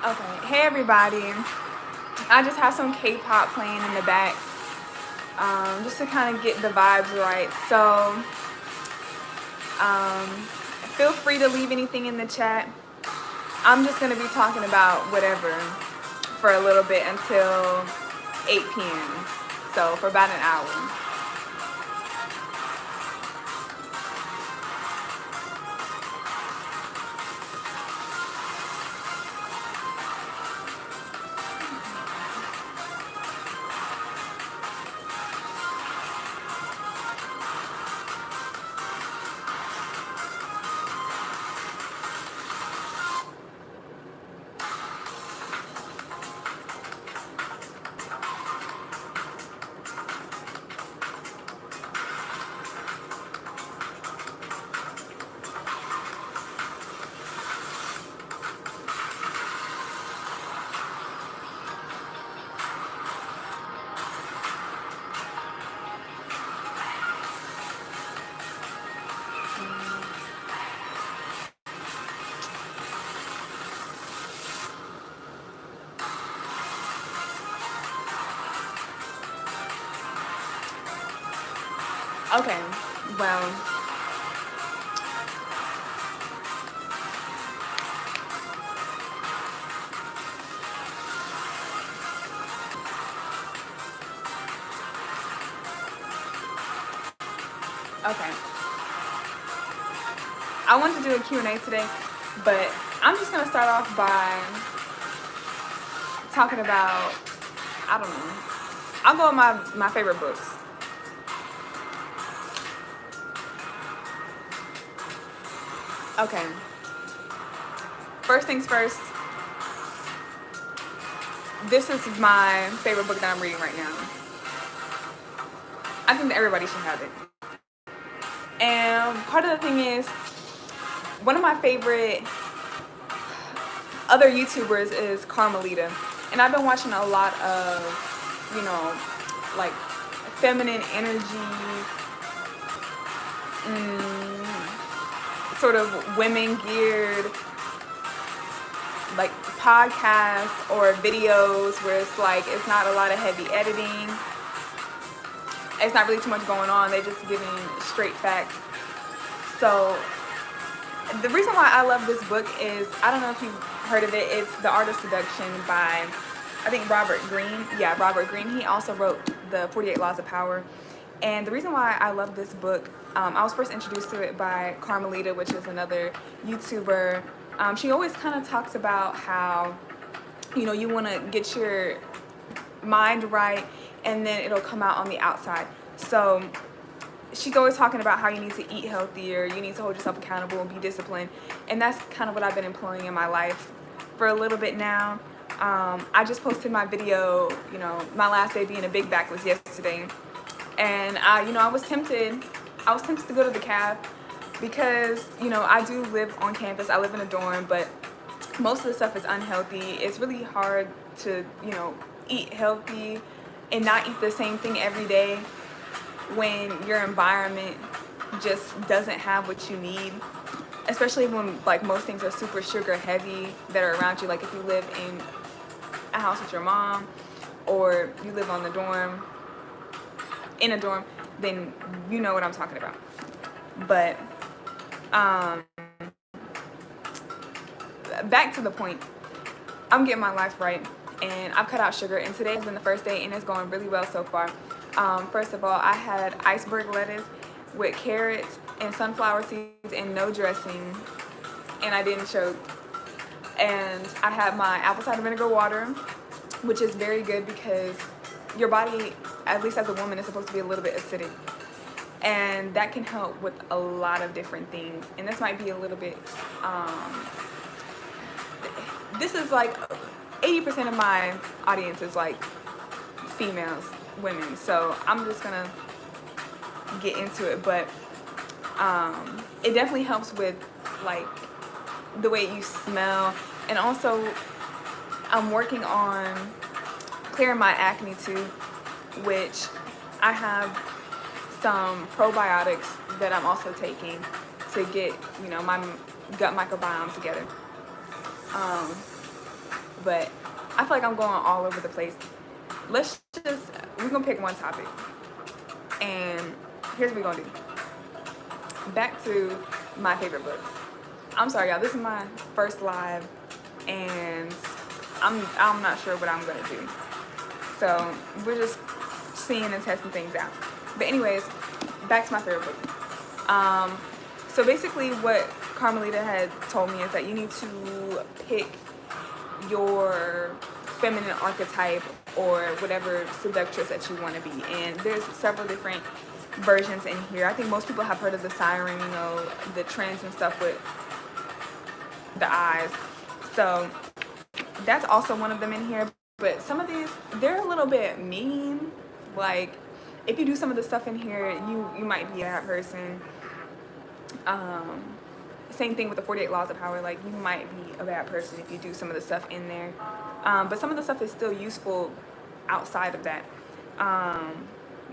Okay, hey everybody. I just have some K-pop playing in the back, just to kind of get the vibes right. So, um, feel free to leave anything in the chat. I'm just gonna be talking about whatever for a little bit until 8 p.m. So for about an hour. Okay, well, okay. I wanted to do a Q&A today, but I'm just gonna start off by talking about, I don't know. I'll go with my favorite books. Okay. First things first, this is my favorite book that I'm reading right now. I think that everybody should have it. And part of the thing is, one of my favorite other YouTubers is Carmelita. And I've been watching a lot of, like feminine energy, sort of women geared like podcasts or videos where it's like it's not a lot of heavy editing. It's not really too much going on. They're just giving straight facts. So the reason why I love this book is, I don't know if you've heard of it. It's The Art of Seduction by, I think, Robert Greene. Yeah, Robert Greene. He also wrote the 48 Laws of Power. And the reason why I love this book, I was first introduced to it by Carmelita, which is another YouTuber. She always kind of talks about how, you want to get your mind right and then it'll come out on the outside. So she's always talking about how you need to eat healthier, you need to hold yourself accountable and be disciplined. And that's kind of what I've been employing in my life for a little bit now. I just posted my video, my last day being a big back was yesterday. And I was tempted to go to the caf because, I do live on campus. I live in a dorm, but most of the stuff is unhealthy. It's really hard to, eat healthy and not eat the same thing every day when your environment just doesn't have what you need, especially when like most things are super sugar heavy that are around you. Like if you live in a house with your mom or you live on the dorm, in a dorm, then you know what I'm talking about. But back to the point, I'm getting my life right and I've cut out sugar, and today has been the first day and it's going really well so far. First of all, I had iceberg lettuce with carrots and sunflower seeds and no dressing, and I didn't choke. And I had my apple cider vinegar water, which is very good because your body, at least as a woman, is supposed to be a little bit acidic. And that can help with a lot of different things. And this might be a little bit, this is like 80% of my audience is like females, women. So I'm just gonna get into it. But it definitely helps with like the way you smell. And also I'm working on clearing my acne too, which I have some probiotics that I'm also taking to get, my gut microbiome together. but I feel like I'm going all over the place. We're gonna pick one topic, and here's what we're gonna do. Back to my favorite books. I'm sorry, y'all, this is my first live, and I'm not sure what I'm gonna do. So we're just seeing and testing things out. But anyways, back to my favorite book. So basically what Carmelita had told me is that you need to pick your feminine archetype or whatever seductress that you want to be. And there's several different versions in here. I think most people have heard of the siren, you know, the trends and stuff with the eyes. So that's also one of them in here. But some of these, they're a little bit mean. Like, if you do some of the stuff in here, you might be that person. Same thing with the 48 Laws of Power. Like, you might be a bad person if you do some of the stuff in there. But some of the stuff is still useful outside of that.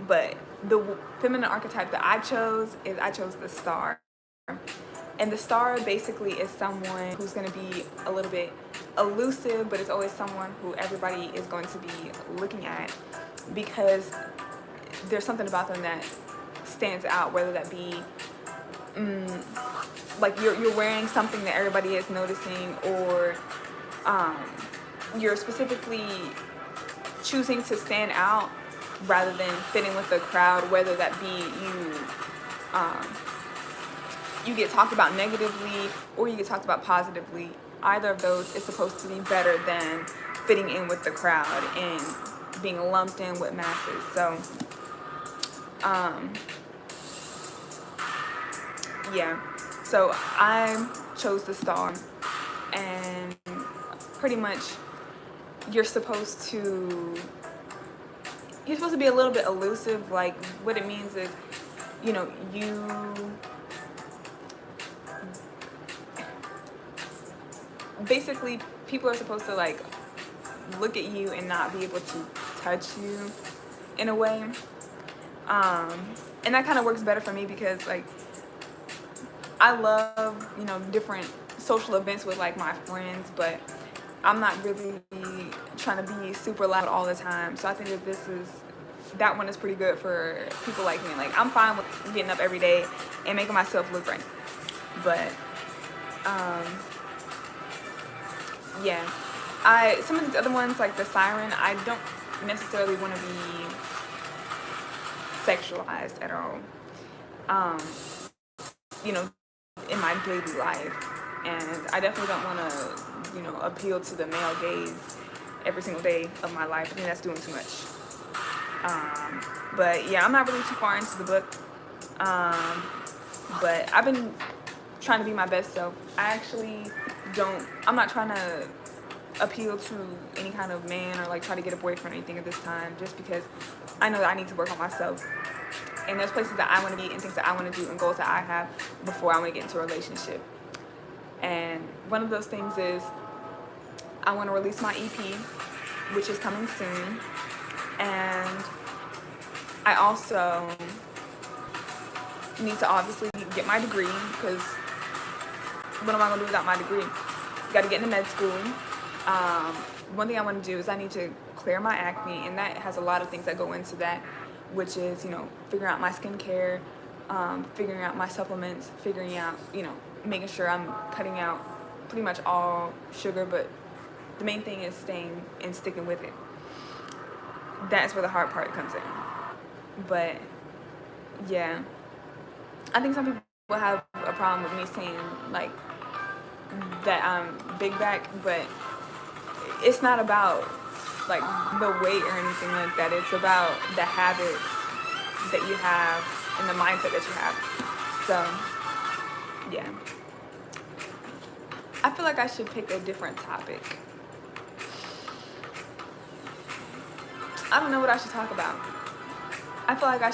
But the feminine archetype that I chose the star. And the star basically is someone who's going to be a little bit elusive, but it's always someone who everybody is going to be looking at because there's something about them that stands out, whether that be like you're wearing something that everybody is noticing, or you're specifically choosing to stand out rather than fitting with the crowd, whether that be you get talked about negatively or you get talked about positively. Either of those is supposed to be better than fitting in with the crowd and being lumped in with masses. So yeah, so I chose the star, and pretty much you're supposed to be a little bit elusive. Like, what it means is, you know, basically people are supposed to like look at you and not be able to touch you in a way. And that kind of works better for me because, like, I love, you know, different social events with like my friends, but I'm not really trying to be super loud all the time. So I think that that one is pretty good for people like me. Like, I'm fine with getting up every day and making myself look right. But yeah, some of these other ones, like the siren, I don't necessarily want to be sexualized at all, you know, in my daily life. And I definitely don't want to, you know, appeal to the male gaze every single day of my life. I think that's doing too much. But yeah, I'm not really too far into the book. But I've been trying to be my best self. I'm not trying to appeal to any kind of man or like try to get a boyfriend or anything at this time, just because I know that I need to work on myself. And there's places that I want to be and things that I want to do and goals that I have before I want to get into a relationship. And one of those things is I want to release my EP, which is coming soon. And I also need to obviously get my degree, because what am I going to do without my degree? Got to get into med school. One thing I want to do is I need to clear my acne, and that has a lot of things that go into that, which is, you know, figuring out my skincare, figuring out my supplements, figuring out, you know, making sure I'm cutting out pretty much all sugar, but the main thing is staying and sticking with it. That's where the hard part comes in. But yeah, I think some people have a problem with me saying like that I'm big back, but it's not about like the weight or anything like that. It's about the habits that you have and the mindset that you have. So yeah, I feel like I should pick a different topic. I don't know what I should talk about. I feel like I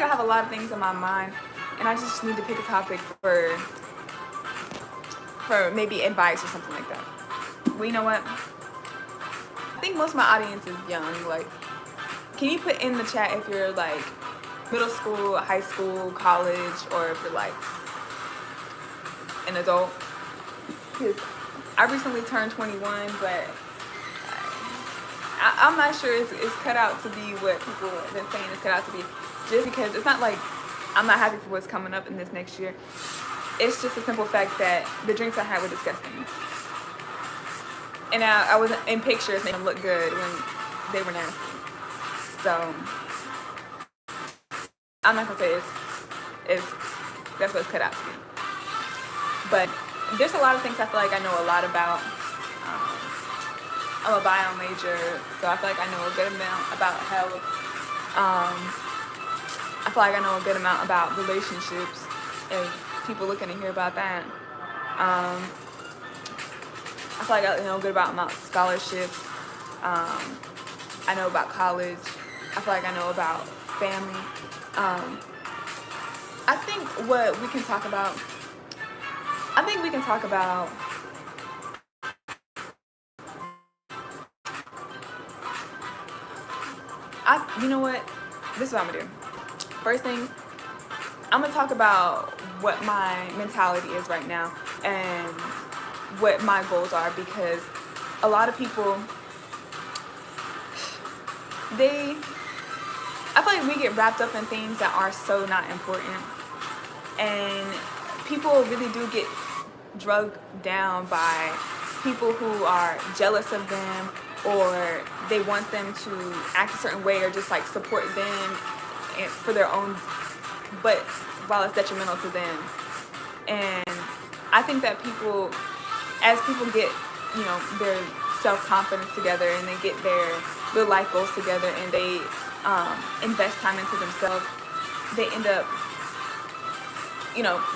have a lot of things in my mind, and I just need to pick a topic for maybe advice or something like that. Well, you know what? I think most of my audience is young. Like, can you put in the chat if you're like middle school, high school, college, or if you're like an adult? 'Cause I recently turned 21, but I'm not sure it's cut out to be what people have been saying it's cut out to be. Just because it's not like I'm not happy for what's coming up in this next year. It's just a simple fact that the drinks I had were disgusting. And I was in pictures making them look good when they were nasty. So I'm not gonna say it's that's what it's cut out to be. But there's a lot of things I feel like I know a lot about. I'm a bio major, so I feel like I know a good amount about health. I feel like I know a good amount about relationships, if people looking to hear about that. I feel like I know a good about scholarships. I know about college. I feel like I know about family. I think what we can talk about. I think we can talk about. You know what? This is what I'm gonna do. First things, I'm gonna talk about what my mentality is right now and what my goals are, because a lot of people, I feel like we get wrapped up in things that are so not important, and people really do get drugged down by people who are jealous of them, or they want them to act a certain way, or just like support them for their own, but while it's detrimental to them. And I think that as people get, their self-confidence together, and they get their life goals together, and they invest time into themselves, they end up,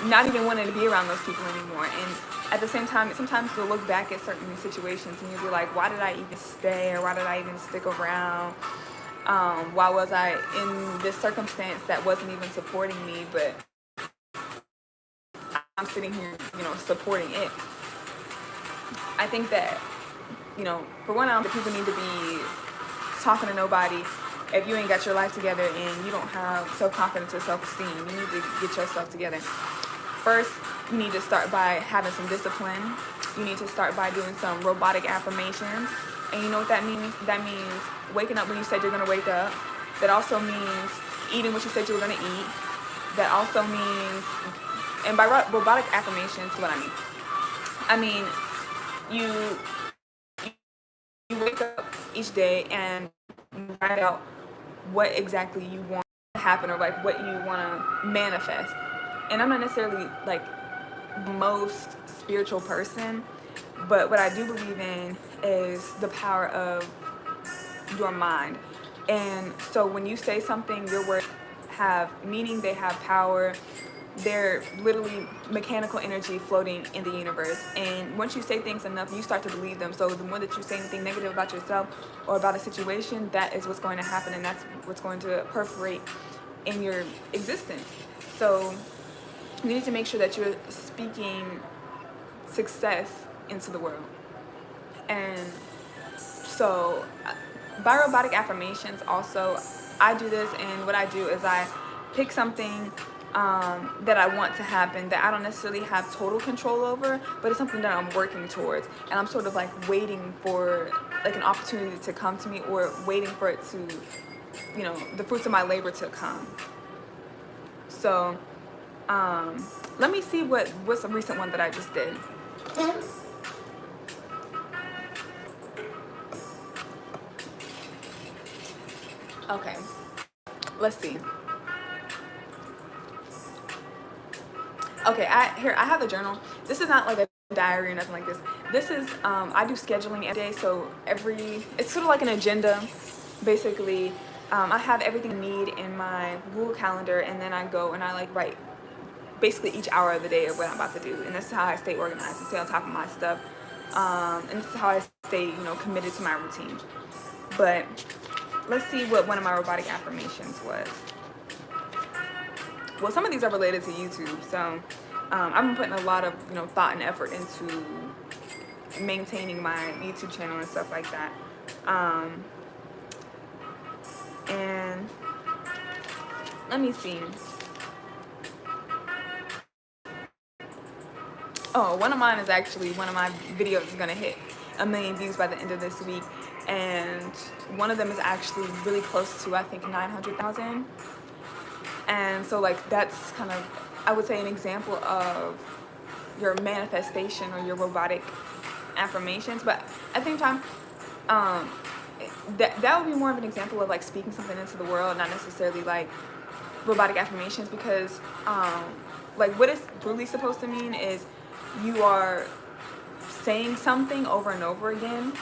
not even wanting to be around those people anymore. And at the same time, sometimes you'll look back at certain situations and you'll be like, why did I even stay, or why did I even stick around? Why was I in this circumstance that wasn't even supporting me, but I'm sitting here, supporting it? I think that, for one, I don't think people need to be talking to nobody if you ain't got your life together and you don't have self-confidence or self-esteem. You need to get yourself together. First, you need to start by having some discipline. You need to start by doing some robotic affirmations. And you know what that means? That means waking up when you said you're going to wake up. That also means eating what you said you were going to eat. That also means, and by robotic affirmations, what I mean you wake up each day and write out what exactly you want to happen, or like what you want to manifest. And I'm not necessarily like the most spiritual person, but what I do believe in is the power of your mind. And so when you say something, your words have meaning, they have power. They're literally mechanical energy floating in the universe. And once you say things enough, you start to believe them. So the more that you say anything negative about yourself or about a situation, that is what's going to happen, and that's what's going to perforate in your existence. So you need to make sure that you're speaking success into the world. And so by robotic affirmations also, I do this, and what I do is I pick something that I want to happen that I don't necessarily have total control over, but it's something that I'm working towards, and I'm sort of like waiting for like an opportunity to come to me, or waiting for it to, the fruits of my labor to come. So let me see what's a recent one that I just did. Okay, let's see. Okay, I have a journal. This is not like a diary or nothing like this. This is I do scheduling every day, so it's sort of like an agenda, basically. I have everything I need in my Google Calendar, and then I go and I like write basically each hour of the day of what I'm about to do, and this is how I stay organized and stay on top of my stuff. And this is how I stay, committed to my routine. But let's see what one of my robotic affirmations was. Well, some of these are related to YouTube, so I've been putting a lot of thought and effort into maintaining my YouTube channel and stuff like that. And let me see. Oh, one of mine is actually, one of my videos is gonna hit 1 million views by the end of this week, and one of them is actually really close to, I think, 900,000. And so like that's kind of, I would say, an example of your manifestation or your robotic affirmations. But at the same time, um, that would be more of an example of like speaking something into the world, not necessarily like robotic affirmations, because like what it's really supposed to mean is you are saying something over and over again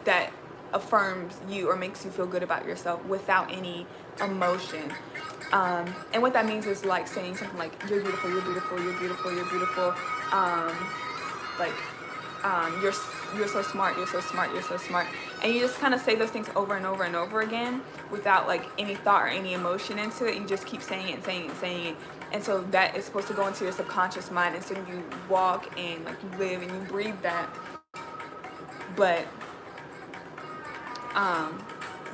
that affirms you or makes you feel good about yourself without any emotion. And what that means is like saying something like, you're beautiful, you're beautiful, you're beautiful, you're beautiful. Like, you're so smart, you're so smart, you're so smart. And you just kind of say those things over and over and over again without like any thought or any emotion into it. You just keep saying it and saying it and saying it. And so that is supposed to go into your subconscious mind. And so you walk and like you live and you breathe that. But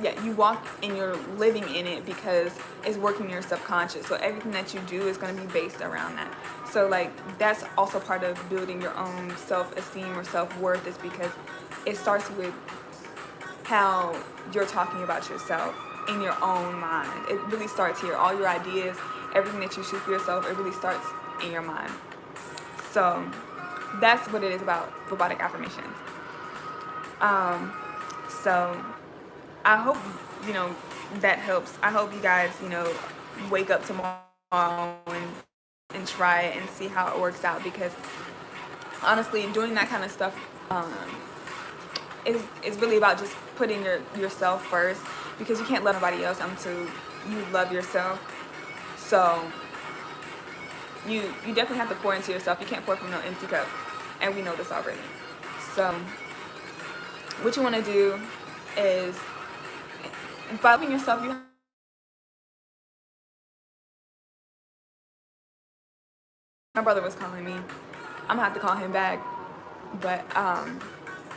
yeah, you walk and you're living in it because it's working in your subconscious. So everything that you do is going to be based around that. So like that's also part of building your own self-esteem or self-worth, is because it starts with how you're talking about yourself in your own mind. It really starts here. All your ideas, everything that you shoot for yourself, it really starts in your mind. So that's what it is about robotic affirmations. So I hope, that helps. I hope you guys, wake up tomorrow and try it and see how it works out, because honestly, doing that kind of stuff is really about just putting yourself first, because you can't love nobody else until you love yourself. So you definitely have to pour into yourself. You can't pour from no empty cup, and we know this already. So what you want to do is, by loving yourself, my brother was calling me. I'm gonna have to call him back. But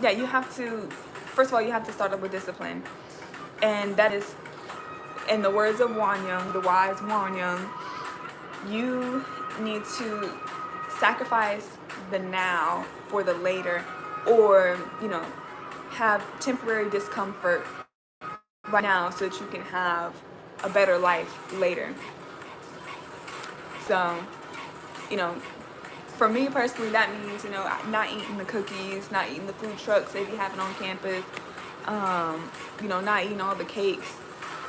yeah, you have to, first of all, you have to start up with discipline. And that is, in the words of Wan Young, the wise Wan Young, you need to sacrifice the now for the later, or, have temporary discomfort right now so that you can have a better life later. So, for me personally, that means, not eating the cookies, not eating the food trucks they be having on campus, not eating all the cakes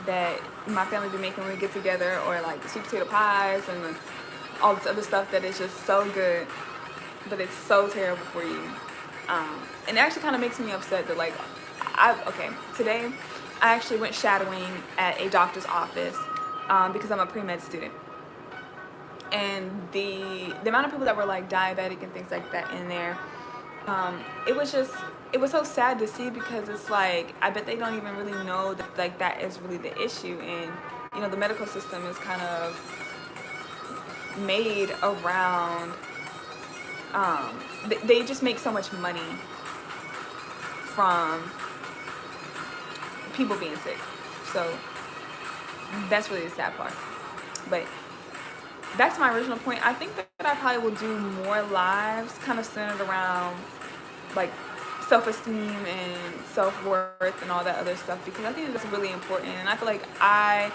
that my family be making when we get together, or like the sweet potato pies and all this other stuff that is just so good, but it's so terrible for you. And it actually kind of makes me upset that, like, today I actually went shadowing at a doctor's office because I'm a pre-med student. And the amount of people that were like diabetic and things like that in there, it was so sad to see, because it's like, I bet they don't even really know that like that is really the issue. And the medical system is kind of made around, they just make so much money from people being sick. So that's really the sad part. But back to my original point, I think that I probably will do more lives kind of centered around like self-esteem and self-worth and all that other stuff, because I think that's really important. And I feel like I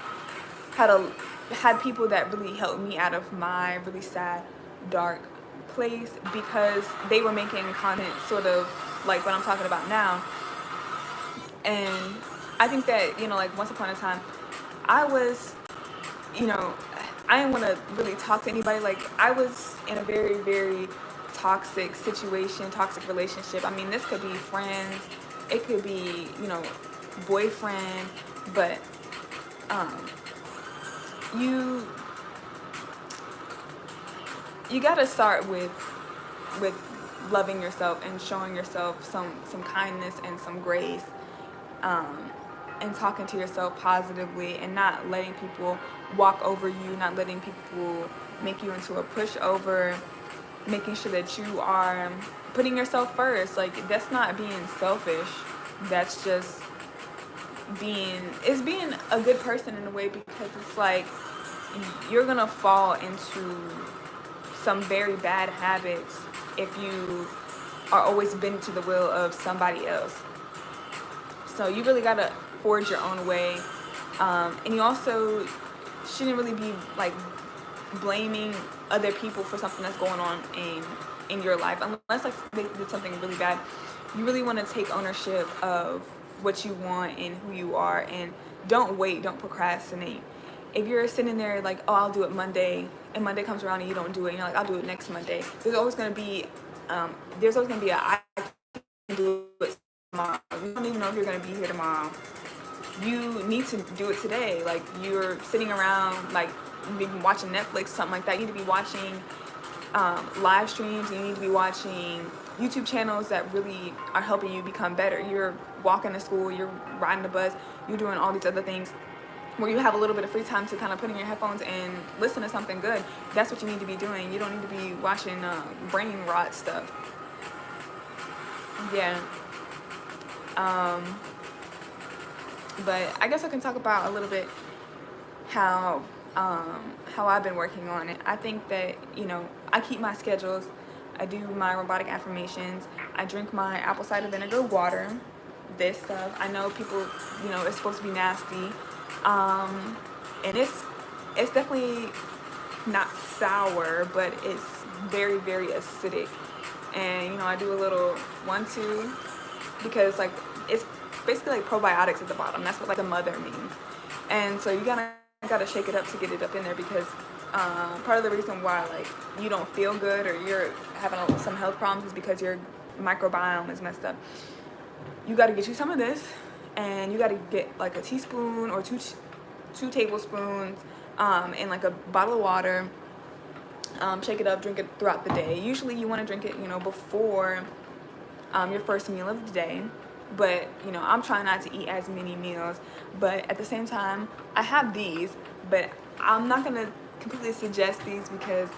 had people that really helped me out of my really sad, dark place, because they were making content sort of like what I'm talking about now. And I think that, like once upon a time, I was, I didn't want to really talk to anybody. Like, I was in a very, very toxic situation, toxic relationship. I mean, this could be friends, it could be, boyfriend, but you gotta start with loving yourself and showing yourself some kindness and some grace, and talking to yourself positively, and not letting people walk over you, not letting people make you into a pushover, making sure that you are putting yourself first. Like, that's not being selfish, that's just being a good person in a way, because it's like you're gonna fall into some very bad habits if you are always bending to the will of somebody else. So you really gotta forge your own way, and you also shouldn't really be like blaming other people for something that's going on in your life, unless like they did something really bad. You really want to take ownership of what you want and who you are, and don't wait, don't procrastinate. If you're sitting there like, oh, I'll do it Monday, and Monday comes around and you don't do it, and you're like, I'll do it next Monday, there's always going to be a I can do it tomorrow. You don't even know if you're going to be here tomorrow. You need to do it today. Like, you're sitting around like maybe watching Netflix, something like that. You need to be watching live streams. You need to be watching YouTube channels that really are helping you become better. You're walking to school, you're riding the bus, you're doing all these other things where you have a little bit of free time to kind of put in your headphones and listen to something good. That's what you need to be doing. You don't need to be watching brain rot stuff. Yeah. But I guess I can talk about a little bit how I've been working on it. I think that, I keep my schedules. I do my robotic affirmations. I drink my apple cider vinegar water. This stuff. I know people, it's supposed to be nasty. And it's definitely not sour, but it's very, very acidic. And, I do a little 1-2 because like it's basically like probiotics at the bottom. That's what like the mother means. And so you gotta shake it up to get it up in there, because part of the reason why like you don't feel good or you're having some health problems is because your microbiome is messed up. You got to get you some of this, and you got to get like a teaspoon or two tablespoons in like a bottle of water. Shake it up, drink it throughout the day. Usually you want to drink it before your first meal of the day. But I'm trying not to eat as many meals, but at the same time I have these, but I'm not gonna completely suggest these because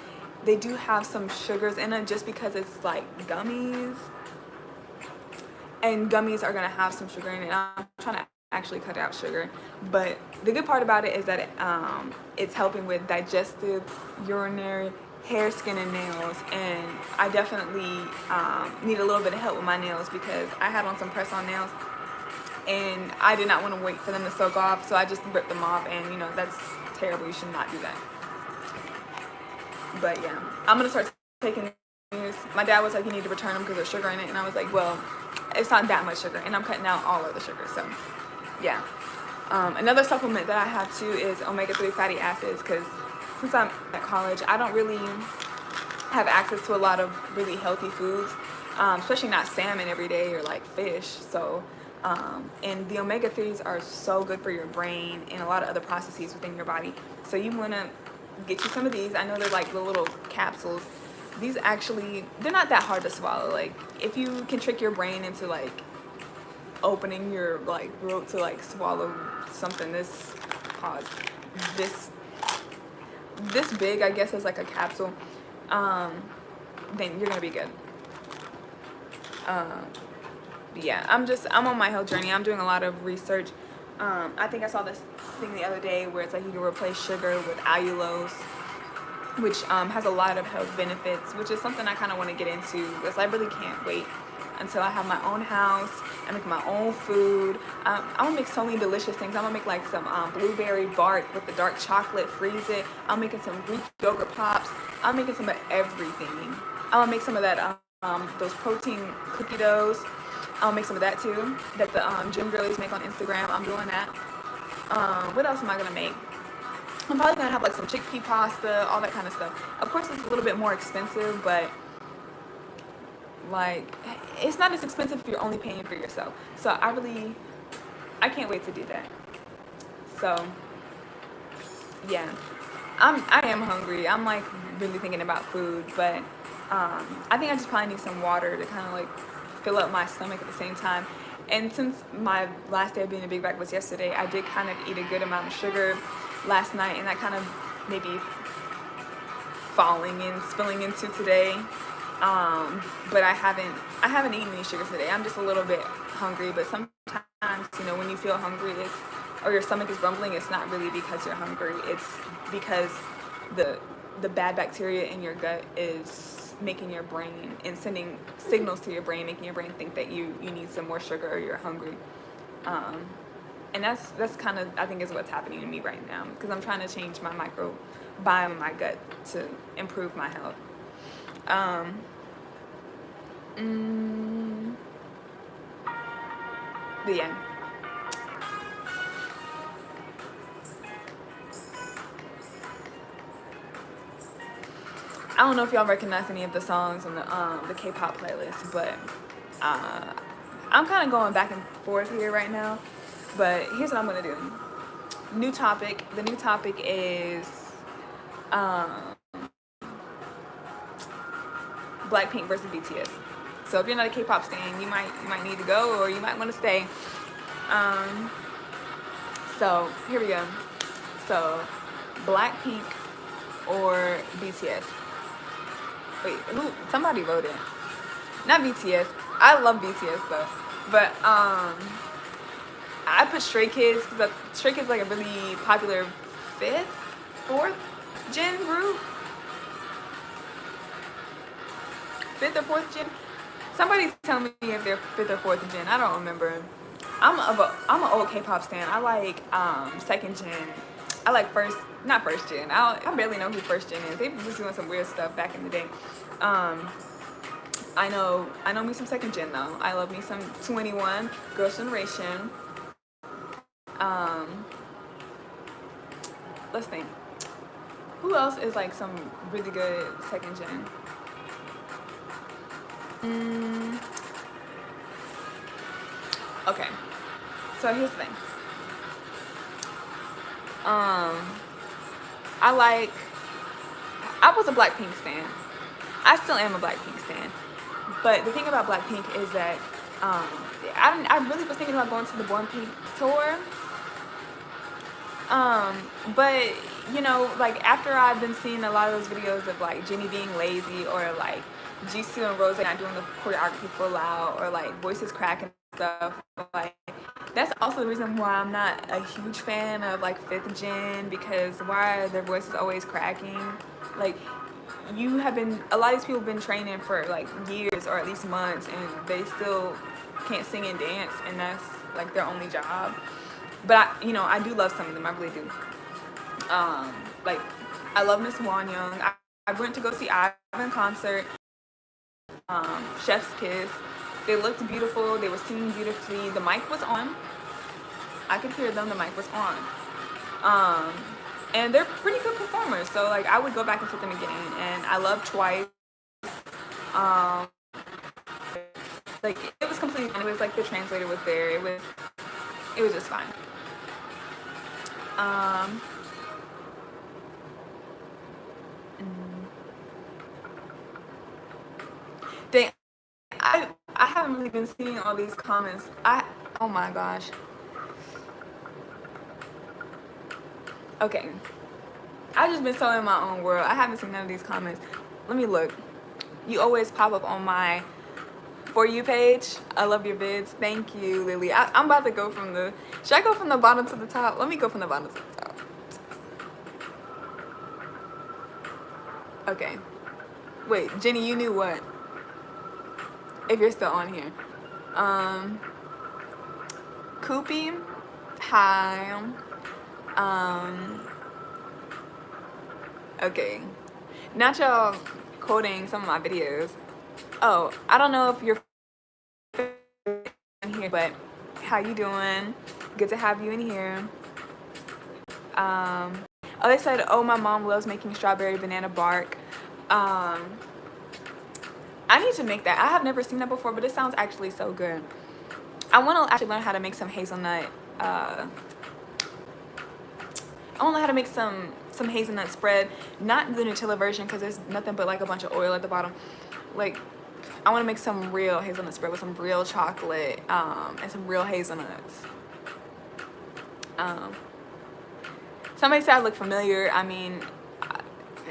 they do have some sugars in it, just because it's like gummies, and gummies are gonna have some sugar in it. I'm trying to actually cut out sugar, but the good part about it is that it's helping with digestive, urinary, hair, skin, and nails. And I definitely need a little bit of help with my nails because I had on some press-on nails and I did not want to wait for them to soak off, so I just ripped them off, and that's terrible. You should not do that. But yeah, I'm gonna start taking these. My dad was like, you need to return them because there's sugar in it, and I was like, well, it's not that much sugar, and I'm cutting out all of the sugar. So yeah. Another supplement that I have too is omega-3 fatty acids, because since I'm at college, I don't really have access to a lot of really healthy foods, especially not salmon every day or like fish. So, and the omega-3s are so good for your brain and a lot of other processes within your body. So you want to get you some of these. I know they're like the little capsules. These actually, they're not that hard to swallow. Like, if you can trick your brain into like opening your like throat to like swallow something this big, I guess, is like a capsule, then you're gonna be good. Yeah, I'm on my health journey. I'm doing a lot of research. I think I saw this thing the other day where it's like you can replace sugar with allulose, which has a lot of health benefits, which is something I kind of want to get into because I really can't wait until I have my own house. I make my own food. I'm gonna make so many delicious things. I'm gonna make like some blueberry bark with the dark chocolate, freeze it. I'm making some Greek yogurt pops. I'm making some of everything. I'm gonna make some of that those protein cookie doughs. I'll make some of that too, that the gym girlies make on Instagram. I'm doing that. What else am I gonna make? I'm probably gonna have like some chickpea pasta, all that kind of stuff. Of course, it's a little bit more expensive, but like it's not as expensive if you're only paying for yourself. So I can't wait to do that. So yeah, I am hungry. I'm like really thinking about food, but I think I just probably need some water to kind of like fill up my stomach at the same time. And since my last day of being a big bag was yesterday, I did kind of eat a good amount of sugar last night, and that kind of maybe spilling into today. But I haven't eaten any sugar today. I'm just a little bit hungry, but sometimes, when you feel hungry or your stomach is rumbling, it's not really because you're hungry. It's because the bad bacteria in your gut is making your brain and sending signals to your brain, making your brain think that you need some more sugar or you're hungry. And that's kind of, I think, is what's happening to me right now, because I'm trying to change my microbiome in my gut to improve my health. But yeah. I don't know if y'all recognize any of the songs on the K-pop playlist, but I'm kind of going back and forth here right now. But here's what I'm gonna do. New topic. The new topic is Blackpink versus BTS. So if you're not a K-pop stan, you might need to go, or you might want to stay. So here we go. So Blackpink or BTS. Wait, who? Somebody voted. Not BTS. I love BTS though, but I put Stray Kids because Stray Kids is like a really popular fourth gen group. Fifth or fourth gen. Somebody's telling me if they're fifth or fourth gen. I don't remember. I'm an old K-pop stan. I like second gen. I like not first gen. I barely know who first gen is. They was doing some weird stuff back in the day. I know me some second gen though. I love me some 21, Girls' Generation. Let's think. Who else is like some really good second gen? Okay. So here's the thing. I was a Blackpink stan. I still am a Blackpink stan. But the thing about Blackpink is that I really was thinking about going to the Born Pink tour. But you know, like after I've been seeing a lot of those videos of like Jennie being lazy, or like Jisoo and Rose not doing the choreography full out, or like voices cracking and stuff, like that's also the reason why I'm not a huge fan of like fifth gen, because why are their voices always cracking? Like a lot of these people have been training for like years or at least months, and they still can't sing and dance, and that's like their only job. But I do love some of them. I really do. Like I love Miss Won Young. I went to go see Ivan concert. Chef's Kiss. They looked beautiful. They were singing beautifully. The mic was on. I could hear them. The mic was on. And they're pretty good performers. So like I would go back and see them again. And I love Twice. Like it was completely fine. It was like the translator was there. It was just fine. Dang, I haven't really been seeing all these comments. Oh my gosh. Okay. I've just been so in my own world. I haven't seen none of these comments. Let me look. You always pop up on my For You page. I love your vids. Thank you, Lily. I'm about to go from the... Should I go from the bottom to the top? Let me go from the bottom to the top. Okay. Wait, Jenny, you knew what? If you're still on here. Koopy. Hi. Okay. Not y'all quoting some of my videos. Oh, I don't know if you're in here, but how you doing? Good to have you in here. Oh, they said, oh, my mom loves making strawberry banana bark. I need to make that. I have never seen that before, but it sounds actually so good. I want to actually learn how to make some hazelnut. I want to learn how to make some hazelnut spread. Not the Nutella version, because there's nothing but like a bunch of oil at the bottom. Like, I want to make some real hazelnut spread with some real chocolate and some real hazelnuts. Somebody said I look familiar. I mean,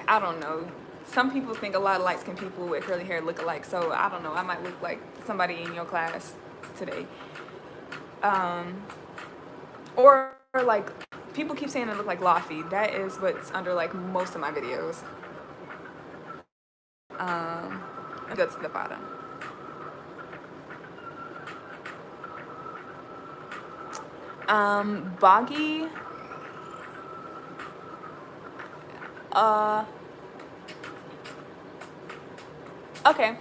I don't know. Some people think a lot of light-skinned people with curly hair look alike, so I don't know. I might look like somebody in your class today. Or like people keep saying I look like Laffy. That is what's under like most of my videos. And go to the bottom. Boggy. Okay.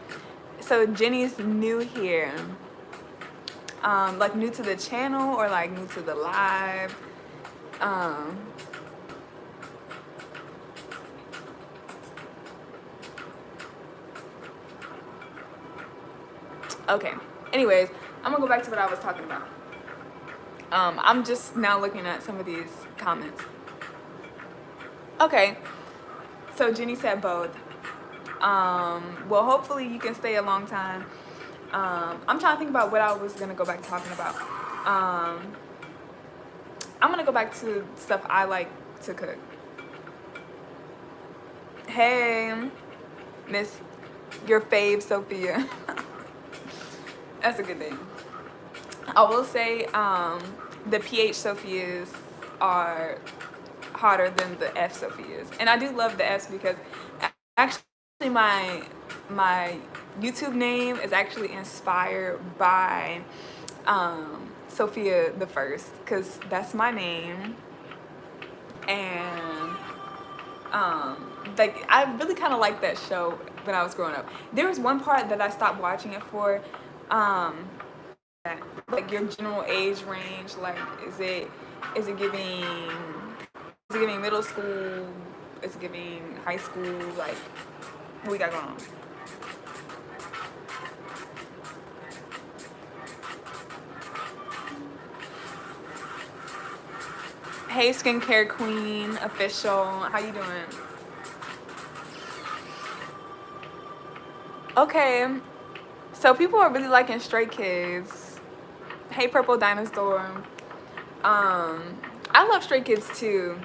So Jenny's new here. Like new to the channel or like new to the live. Okay. Anyways, I'm gonna go back to what I was talking about. I'm just now looking at some of these comments. Okay. So Jenny said both. Well, hopefully you can stay a long time. I'm trying to think about what I was gonna go back talking about. I'm gonna go back to stuff I like to cook. Hey, Miss, your fave, Sophia. That's a good name. I will say, the PH Sophias are hotter than the F Sophias, and I do love the Fs because actually my YouTube name is actually inspired by Sophia the First, because that's my name, and like I really kind of liked that show when I was growing up. There was one part that I stopped watching it for, like your general age range, like is it giving middle school, is it giving high school, like what we got going on? Hey, skincare queen official, how you doing? Okay, so people are really liking Stray Kids. Hey, Purple Dinosaur. I love Stray Kids too,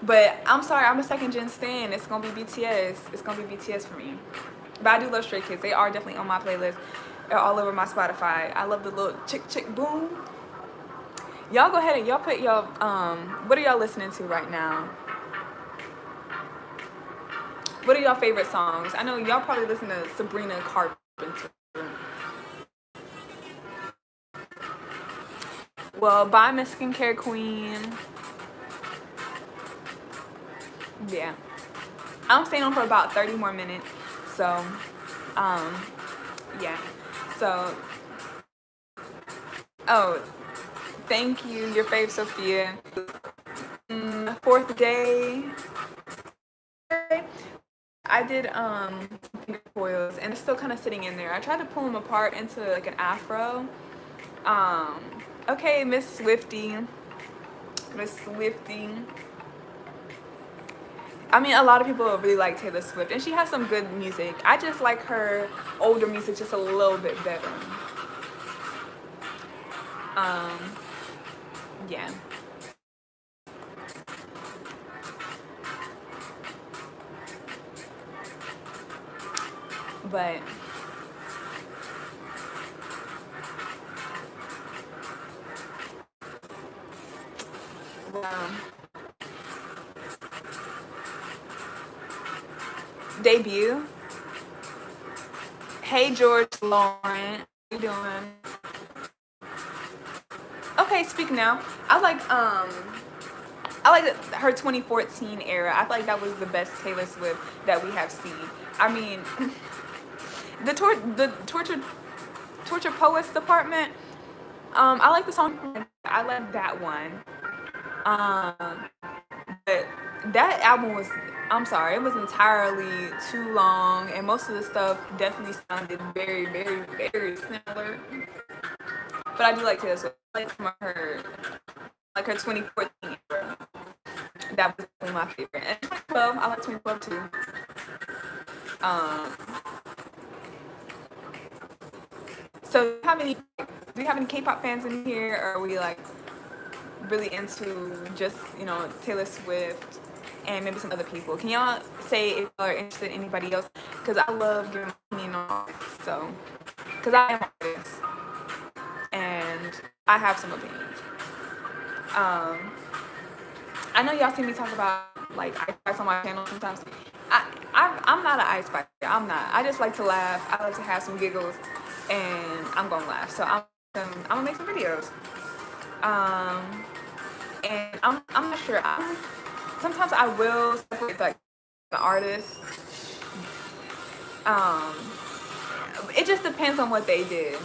but I'm sorry, I'm a second gen stan. It's gonna be BTS. It's gonna be BTS for me. But I do love Stray Kids. They are definitely on my playlist. They're all over my Spotify. I love the little chick chick boom. Y'all go ahead and y'all put y'all what are y'all listening to right now? What are y'all favorite songs? I know y'all probably listen to Sabrina Carpenter. Well, bye, Miss Skincare Queen. Yeah. I'm staying on for about 30 more minutes. So, yeah. So, oh, thank you. Your fave, Sophia. Fourth day. I did finger foils, and it's still kind of sitting in there. I tried to pull them apart into like an afro. Okay, Miss Swifty. Miss Swifty. I mean, a lot of people really like Taylor Swift, and she has some good music. I just like her older music just a little bit better. Yeah. But debut. Hey, George Lauren, how you doing? Okay, speak now. I like her 2014 era. I feel like that was the best Taylor Swift that we have seen. I mean, the torture poets department. I like the song. I like that one. But that album was, I'm sorry, it was entirely too long, and most of the stuff definitely sounded very, very, very similar. But I do like Taylor Swift. I like some of her, like her 2014 era. That was my favorite. And 2012, I like 2012 too. So do we have any K-pop fans in here, or are we like really into just, you know, Taylor Swift and maybe some other people? Can y'all say if y'all are interested in anybody else? Because I love giving my opinion on it. So, because I am an artist. And I have some opinions. I know y'all see me talk about like ice spice on my channel sometimes. I'm not an ice spice. I'm not. I just like to laugh. I like to have some giggles, and I'm gonna laugh. So I'm gonna make some videos. And I'm not sure. Sometimes I will separate like the artist. It just depends on what they did.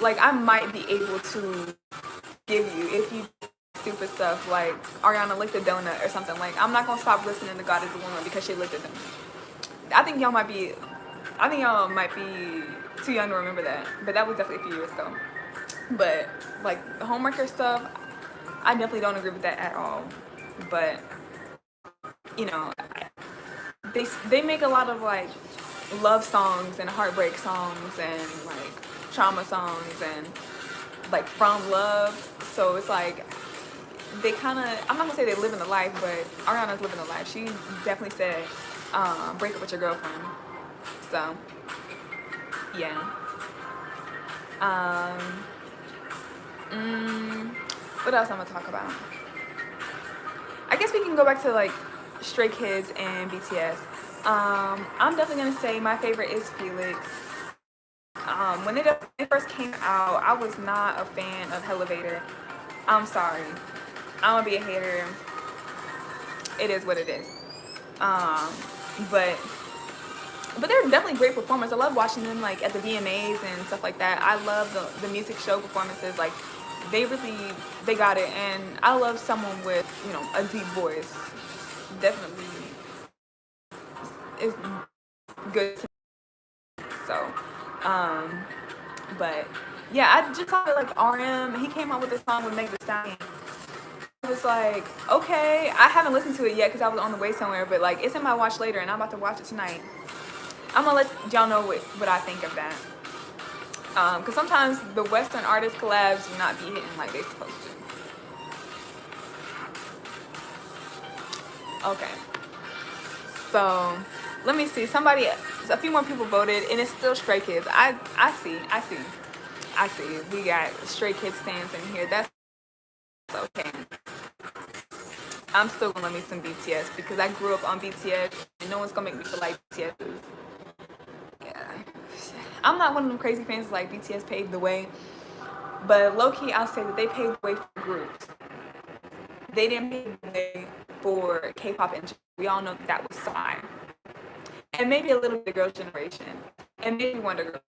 Like I might be able to give you if you stupid stuff like Ariana licked a donut or something. Like I'm not gonna stop listening to God Is a Woman because she licked a donut. I think y'all might be too young to remember that, but that was definitely a few years ago. But like the homewrecker stuff, I definitely don't agree with that at all. But you know, they make a lot of like love songs and heartbreak songs and like trauma songs and like from love. So it's like they kind of, I'm not gonna say they live in the life, but Ariana's living the life. She definitely said break up with your girlfriend. So yeah. What else I'm gonna talk about? I guess we can go back to like Stray Kids and BTS. I'm definitely gonna say my favorite is Felix. When it first came out, I was not a fan of Elevator. I'm sorry. I'm gonna be a hater. It is what it is. But they're definitely great performers. I love watching them like at the VMAs and stuff like that. I love the music show performances. Like they got it. And I love someone with, you know, a deep voice. Definitely is good to me. So, but yeah, I just thought like RM, he came out with a song with Meg Thee Stallion. I was like, okay, I haven't listened to it yet because I was on the way somewhere, but like it's in my watch later and I'm about to watch it tonight. I'm gonna let y'all know what I think of that. Because sometimes the Western artist collabs do not be hitting like they're supposed to. Okay. So, let me see. A few more people voted, and it's still Stray Kids. I see. We got Stray Kids stands in here. That's okay. I'm still gonna let me some BTS because I grew up on BTS, and no one's gonna make me feel like BTS is. Yeah. I'm not one of them crazy fans like BTS paved the way, but low-key, I'll say that they paved the way for groups. They didn't pave the way for K-pop and we all know that was SoLeigh. And maybe a little bit of Girls' Generation. And maybe Wonder Girl.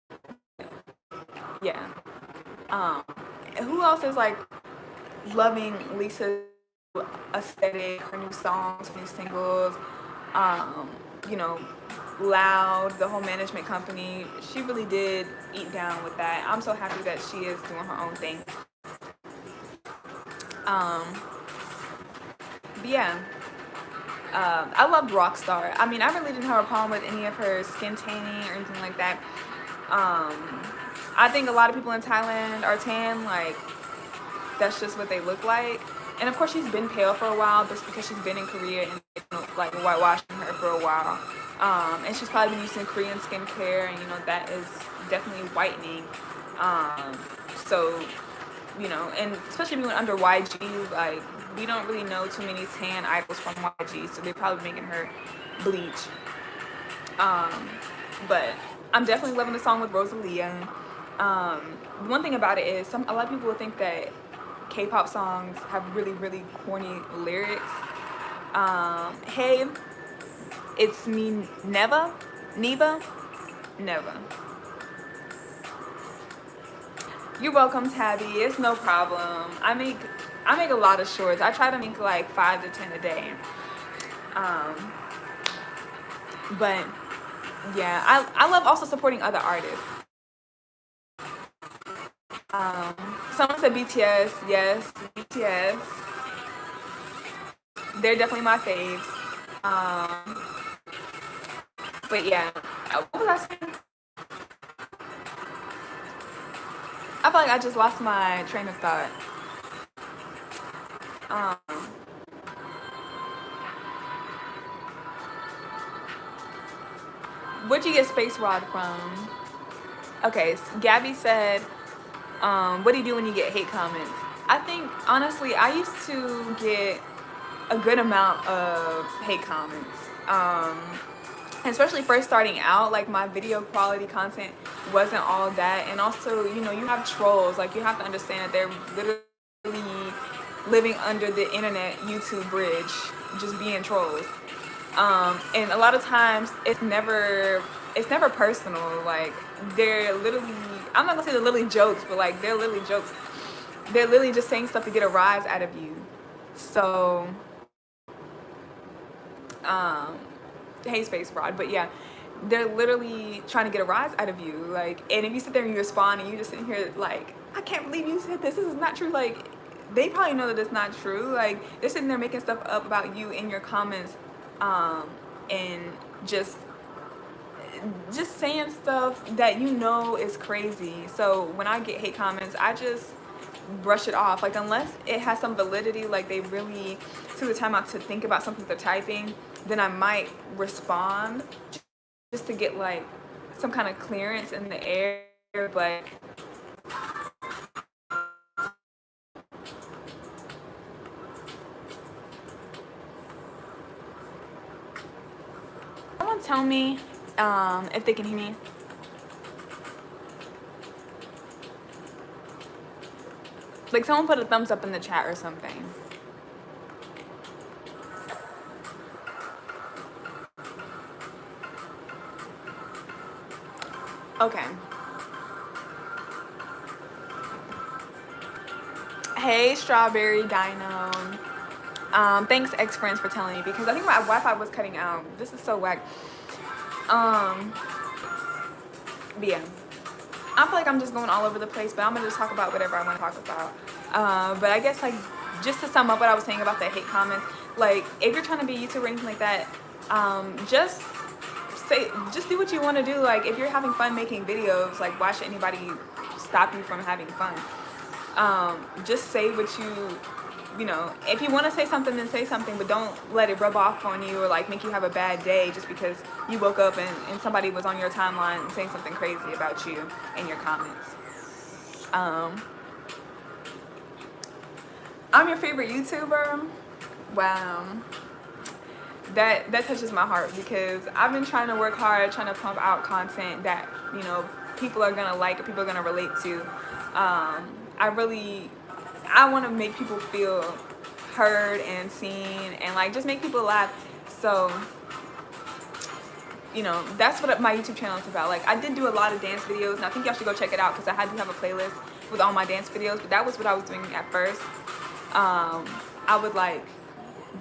Yeah. Who else is like loving Lisa's aesthetic, her new songs, her new singles, you know, Loud, the whole management company. She really did eat down with that. I'm so happy that she is doing her own thing. But yeah. I loved Rockstar. I mean, I really didn't have a problem with any of her skin tanning or anything like that. I think a lot of people in Thailand are tan, like, that's just what they look like. And of course, she's been pale for a while just because she's been in Korea and, you know, like, whitewashing her for a while. And she's probably been using Korean skincare, and, you know, that is definitely whitening. So, you know, and especially being under YG, like, we don't really know too many tan idols from YG, so they're probably making her bleach. But I'm definitely loving the song with Rosalia. One thing about it is a lot of people will think that K-pop songs have really, really corny lyrics. Hey, it's me, Neva. You're welcome, Tabby. It's no problem. I make a lot of shorts. I try to make like 5 to 10 a day. But yeah, I love also supporting other artists. Someone said BTS. Yes, BTS. They're definitely my faves. But yeah, what was I saying? I feel like I just lost my train of thought. Where'd you get Space Rod from? Okay, Gabby said What do you do when you get hate comments? I think, honestly, I used to get a good amount of hate comments. Especially first starting out, like my video quality content wasn't all that. And also, you know, you have trolls. Like, you have to understand that they're literally living under the internet YouTube bridge, just being trolls. And a lot of times it's never personal. Like, they're literally, I'm not gonna say they're literally jokes, but like they're literally jokes. They're literally just saying stuff to get a rise out of you. So hey, space fraud, but yeah, they're literally trying to get a rise out of you. Like, and if you sit there and you respond and you just sitting here like, I can't believe you said this is not true, like, they probably know that it's not true. Like, they're sitting there making stuff up about you in your comments, and just saying stuff that you know is crazy. So when I get hate comments, I just brush it off. Like, unless it has some validity, like they really took the time out to think about something they're typing, then I might respond just to get like some kind of clearance in the air. But someone tell me if they can hear me. Like, someone put a thumbs up in the chat or something. Okay. Hey, Strawberry Dino. Thanks, ex-friends, for telling me, because I think my Wi-Fi was cutting out. This is so whack. But yeah, I feel like I'm just going all over the place, but I'm gonna just talk about whatever I want to talk about. But I guess, like, just to sum up what I was saying about the hate comments, like, if you're trying to be a YouTuber or anything like that, just do what you want to do. Like, if you're having fun making videos, like, why should anybody stop you from having fun? Just say what you know, if you want to say something, then say something, but don't let it rub off on you or like make you have a bad day just because you woke up and somebody was on your timeline saying something crazy about you in your comments. I'm your favorite YouTuber. Wow. That touches my heart, because I've been trying to work hard, trying to pump out content that, you know, people are gonna like or people are gonna relate to. I want to make people feel heard and seen, and like just make people laugh. So, you know, that's what my YouTube channel is about. Like, I did do a lot of dance videos, and I think y'all should go check it out, because I do have a playlist with all my dance videos. But that was what I was doing at first. I would like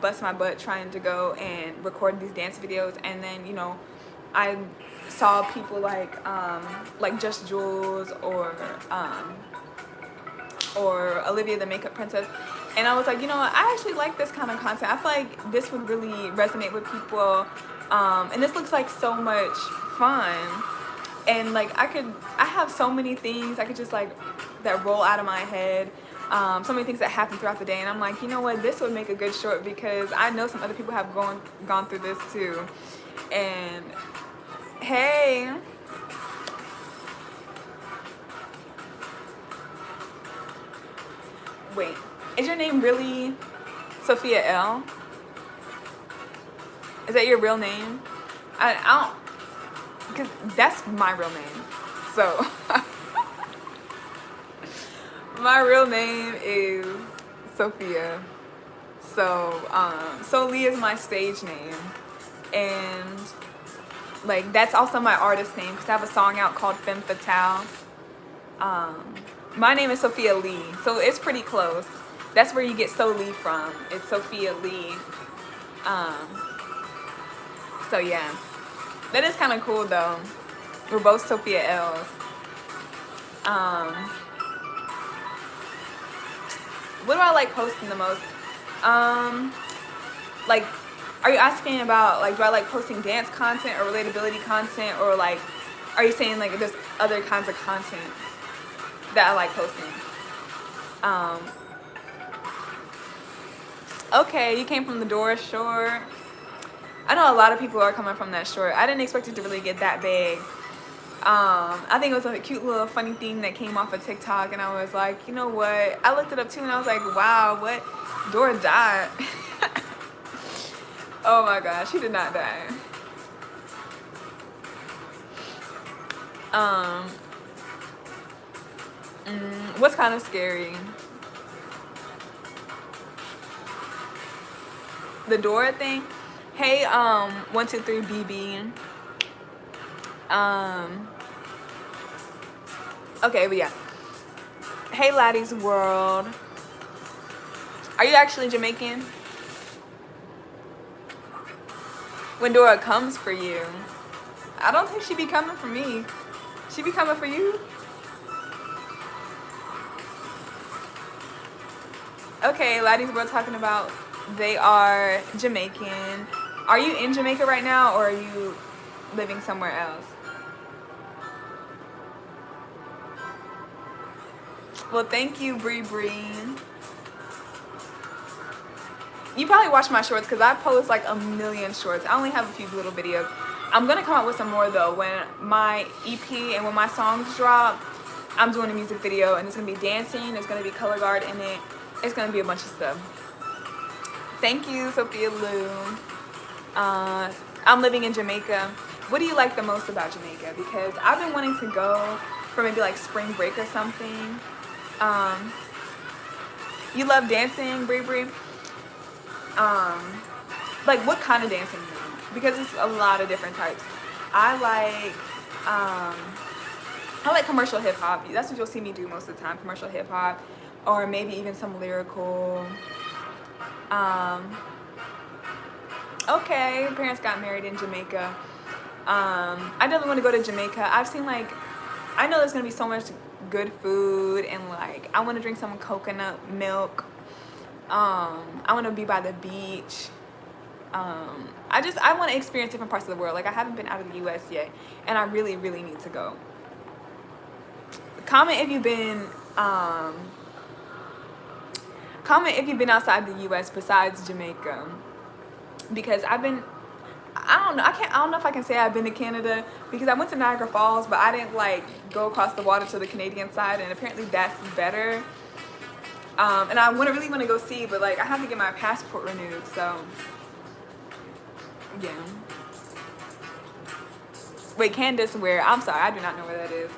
bust my butt trying to go and record these dance videos, and then, you know, I saw people like Just Jules or Olivia the Makeup Princess, and I was like, you know what, I actually like this kind of content. I feel like this would really resonate with people, and this looks like so much fun, and like I have so many things I could just like that roll out of my head, so many things that happen throughout the day, and I'm like, you know what, this would make a good short, because I know some other people have gone through this too. And hey, wait, is your name really Sophia L? Is that your real name? I don't, because that's my real name. So my real name is Sophia. So SoLeigh is my stage name, and like that's also my artist name, because I have a song out called Femme Fatale. My name is Sophia Lee, so it's pretty close. That's where you get SoLeigh from. It's Sophia Lee. So yeah, that is kind of cool though. We're both Sophia L's. What do I like posting the most? Like, are you asking about like, do I like posting dance content or relatability content, or like, are you saying like there's other kinds of content that I like posting? Okay, you came from the Doris Shore. I know a lot of people are coming from that shore. I didn't expect it to really get that big. I think it was a cute little funny thing that came off of TikTok, and I was like, you know what? I looked it up too, and I was like, wow, what? Dora died. Oh my gosh, she did not die. What's kind of scary? The Dora thing. Hey, 123 BB. Okay, but yeah. Hey, Laddie's World. Are you actually Jamaican? When Dora comes for you. I don't think she be coming for me. She be coming for you? Okay, Laddie's World talking about they are Jamaican. Are you in Jamaica right now, or are you living somewhere else? Well, thank you, Bree Bree. You probably watch my shorts because I post like a million shorts. I only have a few little videos. I'm going to come out with some more though. When my EP and when my songs drop, I'm doing a music video, and it's going to be dancing. There's going to be color guard in it. It's going to be a bunch of stuff. Thank you, Sophia Lou. I'm living in Jamaica. What do you like the most about Jamaica? Because I've been wanting to go for maybe like spring break or something. You love dancing, Bree Bree? Like what kind of dancing do you do? Because it's a lot of different types. I like commercial hip hop. That's what you'll see me do most of the time, commercial hip hop, or maybe even some lyrical. Okay, parents got married in Jamaica. I definitely want to go to Jamaica. I've seen like, I know there's gonna be so much good food, and like I want to drink some coconut milk. I want to be by the beach. I want to experience different parts of the world. Like I haven't been out of the U.S. yet, and I really, really need to go. Comment if you've been outside the U.S. besides Jamaica, because I don't know if I can say I've been to Canada, because I went to Niagara Falls, but I didn't like go across the water to the Canadian side, and apparently that's better. And I really want to go see, but like I have to get my passport renewed, so yeah. Wait, Candace where? I'm sorry, I do not know where that is.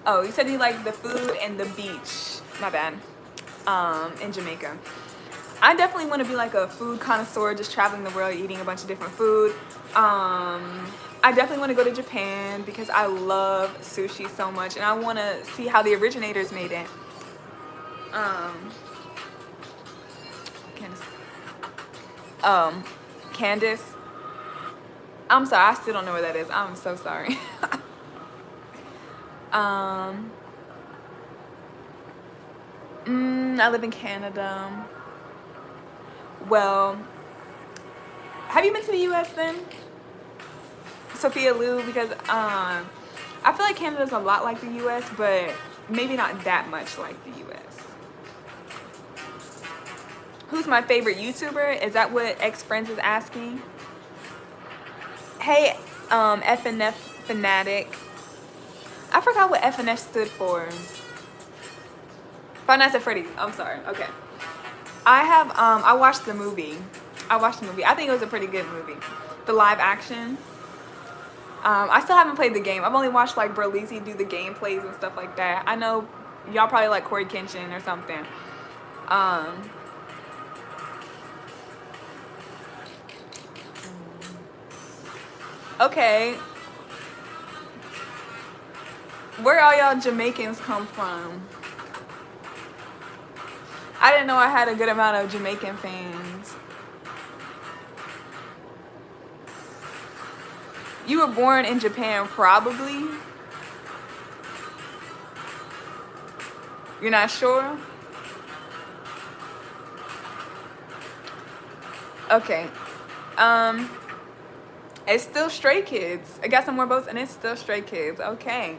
Oh, you said you like the food and the beach. My bad. In Jamaica. I definitely want to be like a food connoisseur, just traveling the world, eating a bunch of different food. I definitely want to go to Japan because I love sushi so much, and I want to see how the originators made it. Candace. I'm sorry, I still don't know where that is. I'm so sorry. I live in Canada. Well, have you been to the U.S. then? Sophia Lou, because I feel like Canada's a lot like the U.S., but maybe not that much like the U.S. Who's my favorite YouTuber? Is that what X-Friends is asking? Hey, FNF Fanatic. I forgot what FNF stood for. Five Nights at Freddy's. I'm sorry. Okay. I watched the movie. I think it was a pretty good movie. The live action. I still haven't played the game. I've only watched like Berlizzi do the gameplays and stuff like that. I know y'all probably like Corey Kenshin or something. Okay. Where all y'all Jamaicans come from? I didn't know I had a good amount of Jamaican fans. You were born in Japan, probably? You're not sure? Okay. It's still Stray Kids. I got some more votes, and it's still Stray Kids. Okay.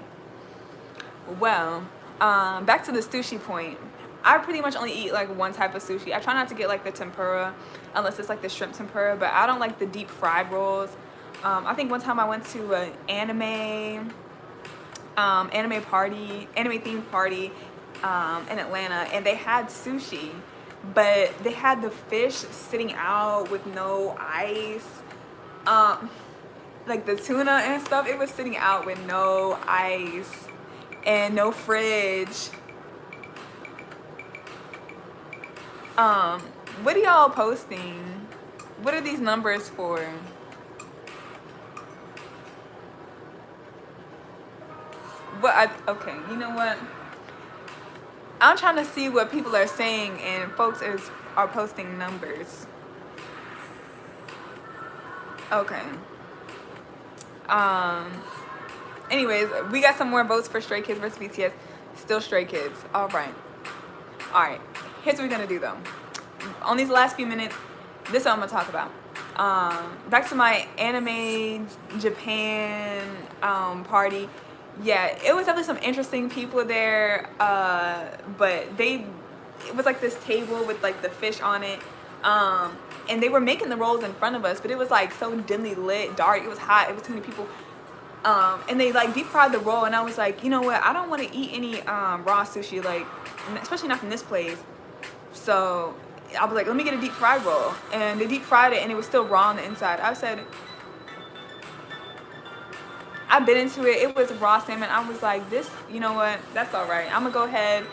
Well, back to the sushi point. I pretty much only eat like one type of sushi. I try not to get like the tempura unless it's like the shrimp tempura, but I don't like the deep fried rolls. I think one time I went to an anime party, anime themed party in Atlanta, and they had sushi, but they had the fish sitting out with no ice. Like the tuna and stuff, it was sitting out with no ice and no fridge. What are y'all posting? What are these numbers for? Okay, you know what? I'm trying to see what people are saying, and folks are posting numbers. Okay. Anyways, we got some more votes for Stray Kids versus BTS. Still Stray Kids. All right. Here's what we're gonna do though. On these last few minutes, this is what I'm gonna talk about. Back to my anime Japan party. Yeah, it was definitely some interesting people there. But it was like this table with like the fish on it. And they were making the rolls in front of us, but it was like so dimly lit, dark. It was hot. It was too many people. And they like deep fried the roll, and I was like, you know what? I don't want to eat any raw sushi, like especially not from this place. So I was like, let me get a deep fried roll, and they deep fried it, and it was still raw on the inside. I said, I bit into it. It was raw salmon. I was like, this, you know what? That's all right. I'm gonna go ahead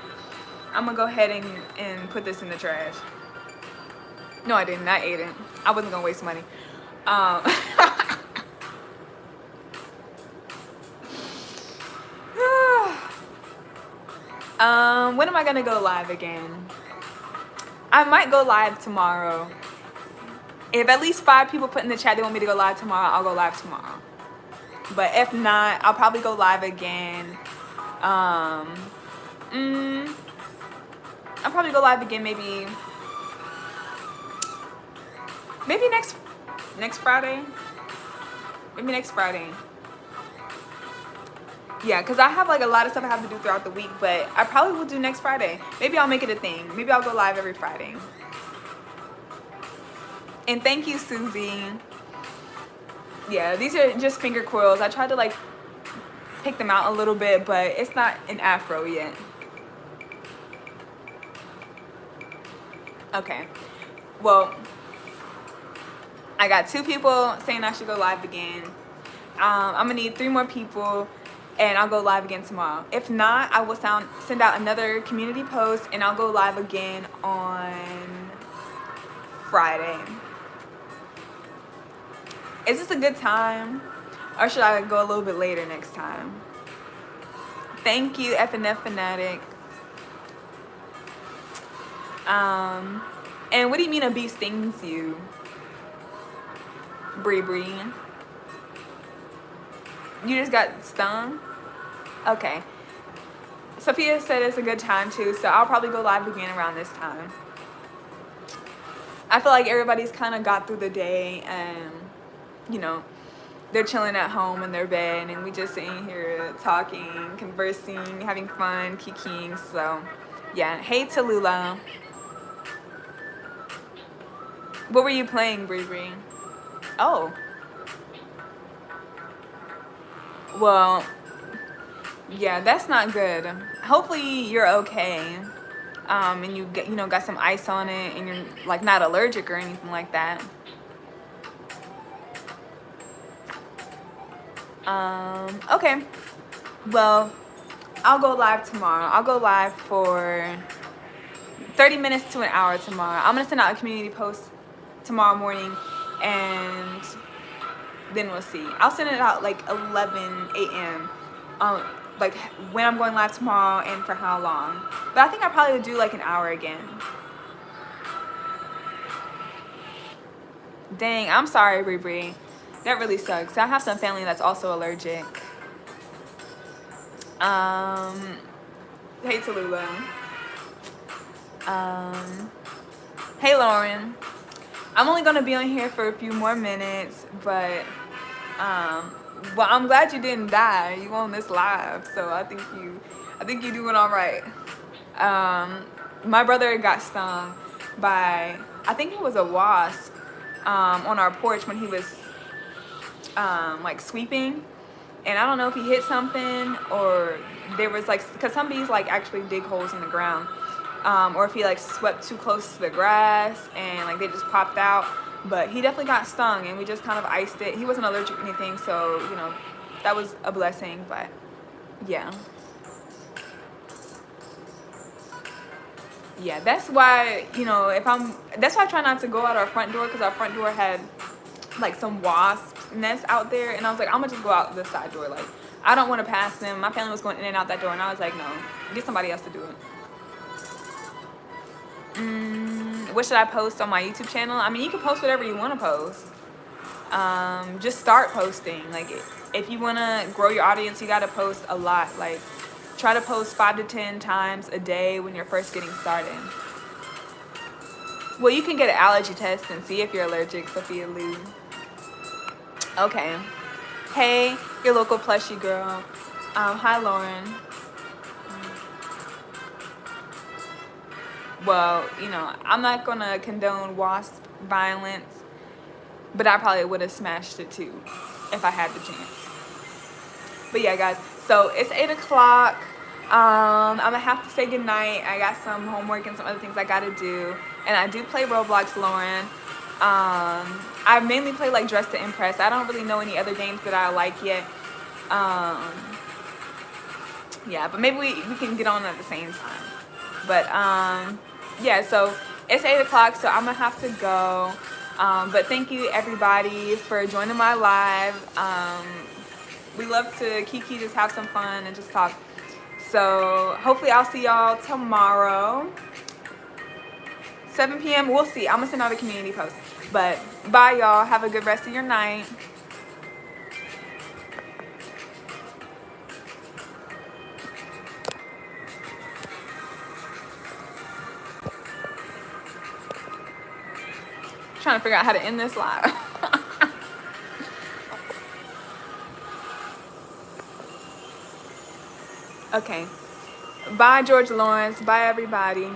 and put this in the trash. No, I didn't. I ate it. I wasn't gonna waste money. When am I gonna go live again? I might go live tomorrow. If at least 5 people put in the chat they want me to go live tomorrow, I'll go live tomorrow. But if not, I'll probably go live again. I'll probably go live again maybe next Friday. Maybe next Friday. Yeah, because I have like a lot of stuff I have to do throughout the week, but I probably will do next Friday. Maybe I'll make it a thing. Maybe I'll go live every Friday. And thank you, Susie. Yeah, these are just finger coils. I tried to like pick them out a little bit, but it's not an afro yet. Okay. Well, I got 2 people saying I should go live again. I'm gonna need 3 more people, and I'll go live again tomorrow. If not, I will send out another community post, and I'll go live again on Friday. Is this a good time, or should I go a little bit later next time? Thank you, FNF Fanatic. And what do you mean a bee stings you? Bree. You just got stung? Okay. Sophia said it's a good time too, so I'll probably go live again around this time. I feel like everybody's kind of got through the day, and you know, they're chilling at home in their bed, and we just sitting here talking, conversing, having fun, kikiing. So yeah. Hey Tallulah. What were you playing, Bree? Oh. Well, yeah, that's not good. Hopefully you're okay. And you got some ice on it, and you're like not allergic or anything like that. Okay. Well, I'll go live tomorrow. I'll go live for 30 minutes to an hour tomorrow. I'm gonna send out a community post tomorrow morning, and then we'll see. I'll send it out like 11 a.m. Like when I'm going live tomorrow and for how long. But I think I probably would do like an hour again. Dang, I'm sorry, Bree. That really sucks. I have some family that's also allergic. Hey Tallulah. Hey Lauren. I'm only gonna be on here for a few more minutes, but well, I'm glad you didn't die. You on this live, so I think you're doing all right. My brother got stung by, I think it was a wasp, on our porch when he was like sweeping. And I don't know if he hit something, or there was like, because some bees like actually dig holes in the ground, or if he like swept too close to the grass and like they just popped out. But he definitely got stung, and we just kind of iced it. He wasn't allergic to anything, so you know, that was a blessing. But yeah, yeah, that's why, you know, that's why I try not to go out our front door, because our front door had like some wasp nests out there, and I was like, I'm gonna just go out the side door. Like, I don't want to pass them. My family was going in and out that door, and I was like, no, get somebody else to do it. What should I post on my YouTube channel? I mean, you can post whatever you want to post. Just start posting. Like, if you want to grow your audience, you got to post a lot. Like, try to post 5 to 10 times a day when you're first getting started. Well, you can get an allergy test and see if you're allergic, Sophia Lou. Okay. Hey, your local plushie girl. Hi, Lauren. Well, you know, I'm not going to condone wasp violence, but I probably would have smashed it too if I had the chance. But yeah, guys, so it's 8 o'clock. I'm going to have to say goodnight. I got some homework and some other things I got to do. And I do play Roblox, Lauren. I mainly play like Dress to Impress. I don't really know any other games that I like yet. Yeah, but maybe we can get on at the same time. But yeah, so it's 8 o'clock, so I'm gonna have to go. But thank you everybody for joining my live. We love to kiki, just have some fun and just talk. So hopefully I'll see y'all tomorrow, 7 p.m. We'll see. I'm gonna send out a community post. But bye, y'all. Have a good rest of your night. Trying to figure out how to end this live. Okay. Bye, George Lawrence. Bye, everybody.